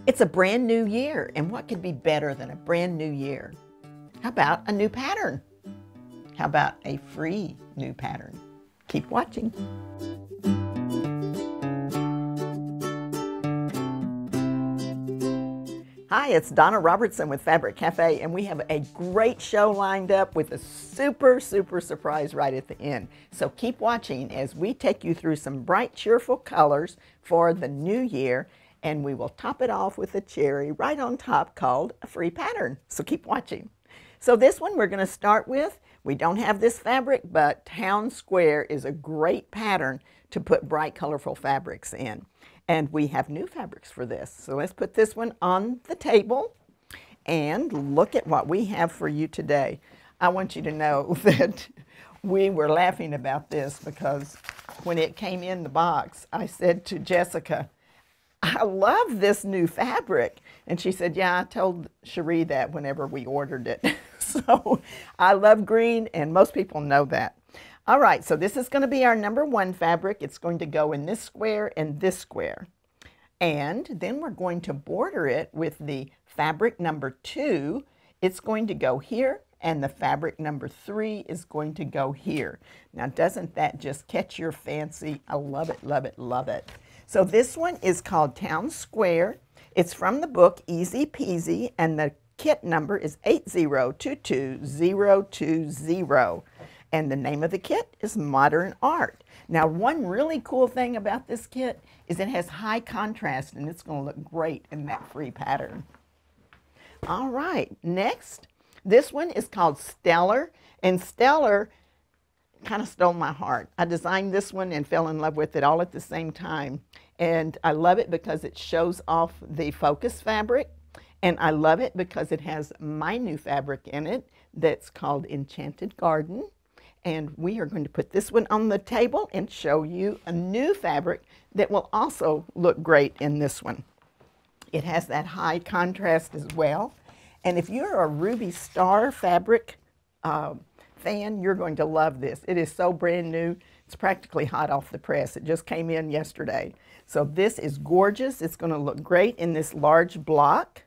It's a brand new year, and what could be better than a brand new year? How about a new pattern? How about a free new pattern? Keep watching. Hi, it's Donna Robertson with Fabric Cafe, and we have a great show lined up with a super surprise right at the end. So keep watching as we take you through some bright, cheerful colors for the new year, and we will top it off with a cherry right on top called a free pattern. So keep watching. So this one we're going to start with, we don't have this fabric, but Town Square is a great pattern to put bright, colorful fabrics in. And we have new fabrics for this. So let's put this one on the table and look at what we have for you today. I want you to know that we were laughing about this because when it came in the box, I said to Jessica, I love this new fabric. And she said, yeah, I told Cherie that whenever we ordered it. So I love green, and most people know that. All right, so this is going to be our number one fabric. It's going to go in this square and this square. And then we're going to border it with the fabric number 2. It's going to go here, and the fabric number 3 is going to go here. Now, doesn't that just catch your fancy? I love it, love it, love it. So this one is called Town Square. It's from the book Easy Peasy, and the kit number is 8022020. And the name of the kit is Modern Art. Now, one really cool thing about this kit is it has high contrast, and it's going to look great in that free pattern. All right, next, this one is called Stellar, and Stellar kind of stole my heart. I designed this one and fell in love with it all at the same time. And I love it because it shows off the focus fabric, and I love it because it has my new fabric in it that's called Enchanted Garden. And we are going to put this one on the table and show you a new fabric that will also look great in this one. It has that high contrast as well. And if you're a Ruby Star fabric fan, you're going to love this. It is so brand new. It's practically hot off the press. It just came in yesterday. So this is gorgeous. It's going to look great in this large block.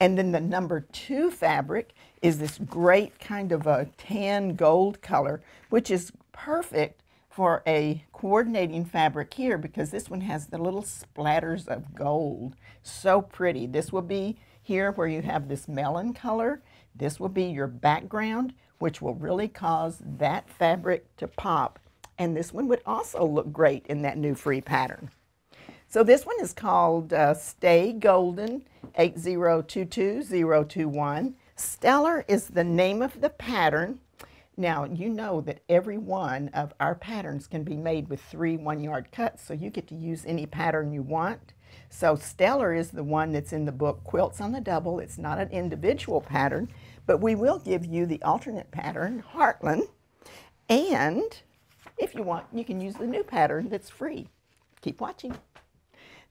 And then the number 2 fabric is this great kind of a tan gold color, which is perfect for a coordinating fabric here because this one has the little splatters of gold. So pretty. This will be here where you have this melon color. This will be your background, which will really cause that fabric to pop. And this one would also look great in that new free pattern. So this one is called Stay Golden 8022021. Stellar is the name of the pattern. Now, you know that every one of our patterns can be made with 3 1-yard cuts, so you get to use any pattern you want. So Stellar is the one that's in the book Quilts on the Double. It's not an individual pattern, but we will give you the alternate pattern, Heartland. And if you want, you can use the new pattern that's free. Keep watching.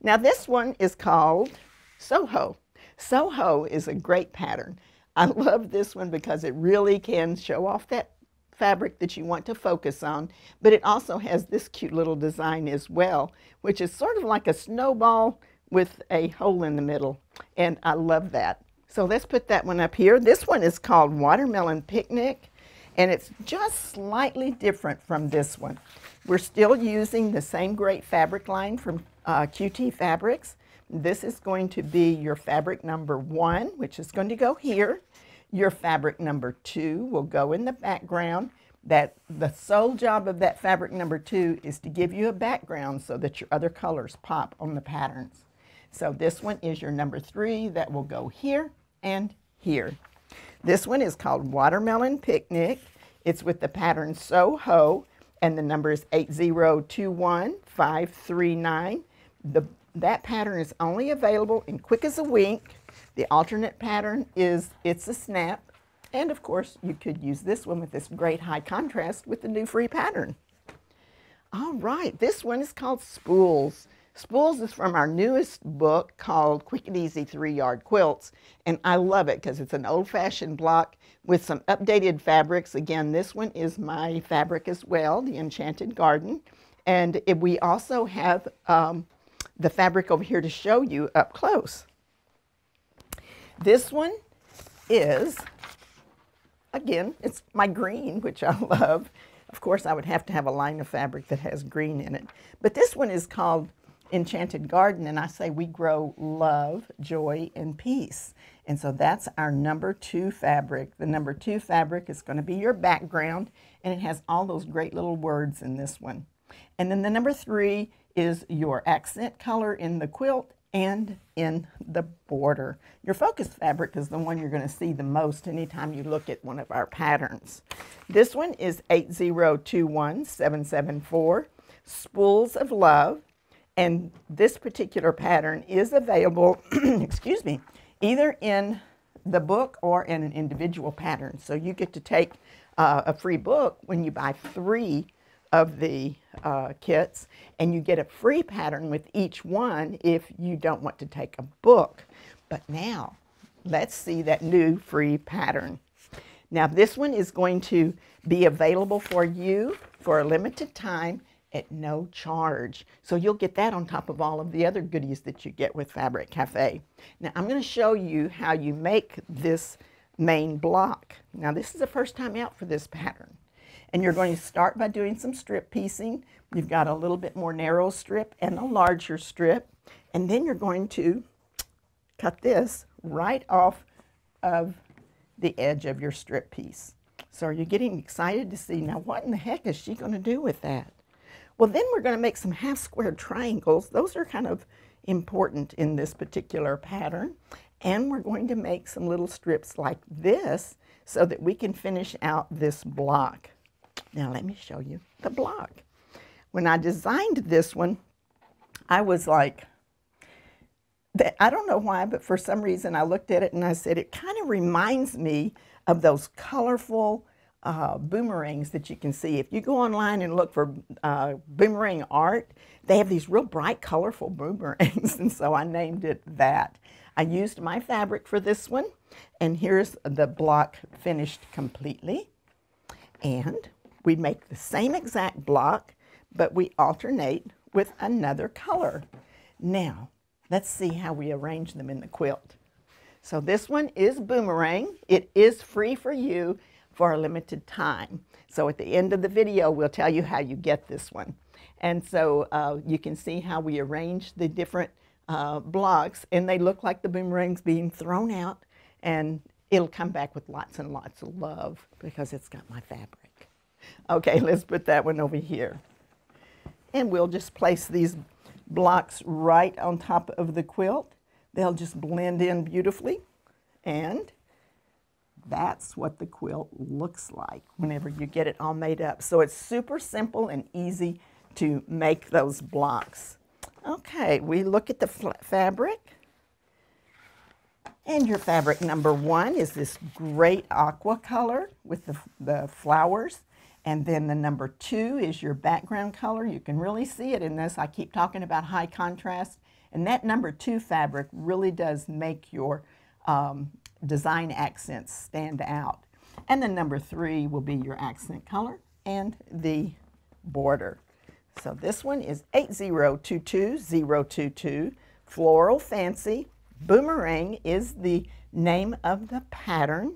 Now this one is called Soho. Soho is a great pattern. I love this one because it really can show off that fabric that you want to focus on, but it also has this cute little design as well, which is sort of like a snowball with a hole in the middle, and I love that. So let's put that one up here. This one is called Watermelon Picnic, and it's just slightly different from this one. We're still using the same great fabric line from QT Fabrics. This is going to be your fabric number 1, which is going to go here. Your fabric number 2 will go in the background. The sole job of that fabric number 2 is to give you a background so that your other colors pop on the patterns. So this one is your number 3 that will go here and here. This one is called Watermelon Picnic. It's with the pattern Soho, and the number is 8021539. That pattern is only available in Quick as a Wink. The alternate pattern is It's a Snap. And of course, you could use this one with this great high contrast with the new free pattern. All right, this one is called Spools. Spools is from our newest book called Quick and Easy 3-Yard Quilts. And I love it because it's an old-fashioned block with some updated fabrics. Again, this one is my fabric as well, the Enchanted Garden. And we also have the fabric over here to show you up close. This one is, again, it's my green, which I love. Of course, I would have to have a line of fabric that has green in it. But this one is called Enchanted Garden, and I say we grow love, joy, and peace. And so that's our number 2 fabric. The number 2 fabric is going to be your background, and it has all those great little words in this one. And then the number 3 is your accent color in the quilt and in the border. Your focus fabric is the one you're going to see the most anytime you look at one of our patterns. This one is 8021774, Spools of Love, and this particular pattern is available, excuse me, either in the book or in an individual pattern. So you get to take a free book when you buy 3 of the kits, and you get a free pattern with each one if you don't want to take a book. But now, let's see that new free pattern. Now this one is going to be available for you for a limited time at no charge. So you'll get that on top of all of the other goodies that you get with Fabric Cafe. Now I'm going to show you how you make this main block. Now this is the first time out for this pattern. And you're going to start by doing some strip piecing. You've got a little bit more narrow strip and a larger strip. And then you're going to cut this right off of the edge of your strip piece. So are you getting excited to see, now what in the heck is she going to do with that? Well, then we're going to make some half square triangles. Those are kind of important in this particular pattern. And we're going to make some little strips like this so that we can finish out this block. Now let me show you the block. When I designed this one, I was like, I don't know why, but for some reason I looked at it and I said, it kind of reminds me of those colorful boomerangs that you can see. If you go online and look for boomerang art, they have these real bright, colorful boomerangs, and so I named it that. I used my fabric for this one, and here's the block finished completely. And we make the same exact block, but we alternate with another color. Now, let's see how we arrange them in the quilt. So this one is Boomerang. It is free for you for a limited time. So at the end of the video, we'll tell you how you get this one. And so you can see how we arrange the different blocks, and they look like the boomerangs being thrown out, and it'll come back with lots and lots of love because it's got my fabric. Okay, let's put that one over here. And we'll just place these blocks right on top of the quilt. They'll just blend in beautifully, and that's what the quilt looks like whenever you get it all made up. So it's super simple and easy to make those blocks. Okay, we look at the fabric. And your fabric number 1 is this great aqua color with the flowers. And then the number 2 is your background color. You can really see it in this. I keep talking about high contrast. And that number 2 fabric really does make your design accents stand out. And then number 3 will be your accent color and the border. So this one is 8022022, Floral Fancy. Boomerang is the name of the pattern.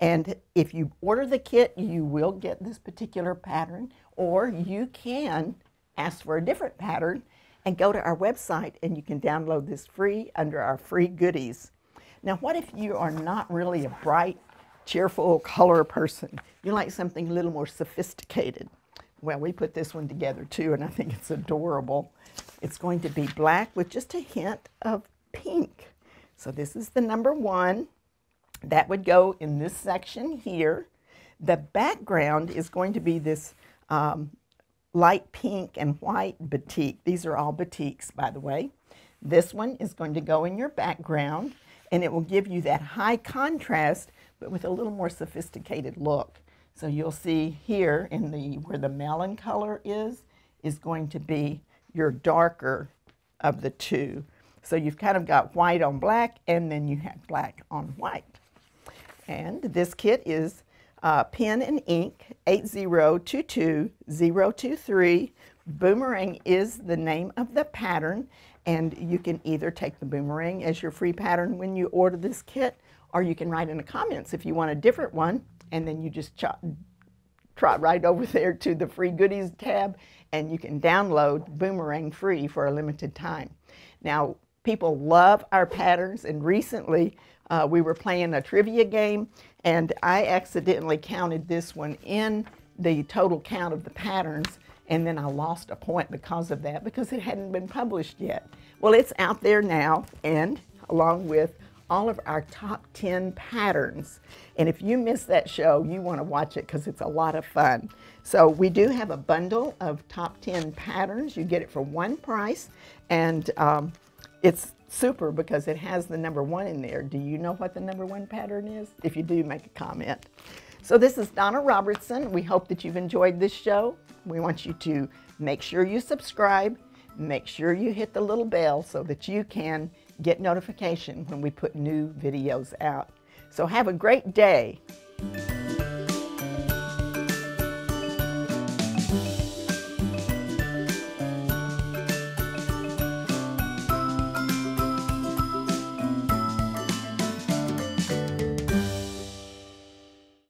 And if you order the kit, you will get this particular pattern, or you can ask for a different pattern and go to our website and you can download this free under our free goodies. Now, what if you are not really a bright, cheerful color person? You like something a little more sophisticated. Well, we put this one together too, and I think it's adorable. It's going to be black with just a hint of pink. So this is the number 1. That would go in this section here. The background is going to be this light pink and white batik. These are all batiks, by the way. This one is going to go in your background, and it will give you that high contrast, but with a little more sophisticated look. So you'll see here in where the melon color is going to be your darker of the 2. So you've kind of got white on black, and then you have black on white. And this kit is pen and ink, 8022023. Boomerang is the name of the pattern, And you can either take the boomerang as your free pattern when you order this kit, or you can write in the comments if you want a different one, and then you just trot right over there to the free goodies tab, and you can download Boomerang free for a limited time. Now, people love our patterns, and recently we were playing a trivia game, and I accidentally counted this one in the total count of the patterns, and then I lost a point because of that, because it hadn't been published yet. Well, it's out there now, and along with all of our top 10 patterns. And if you missed that show, you want to watch it because it's a lot of fun. So we do have a bundle of top 10 patterns. You get it for one price, and it's super because it has the number 1 in there. Do you know what the number 1 pattern is? If you do, make a comment. So this is Donna Robertson. We hope that you've enjoyed this show. We want you to make sure you subscribe, make sure you hit the little bell so that you can get notification when we put new videos out. So have a great day.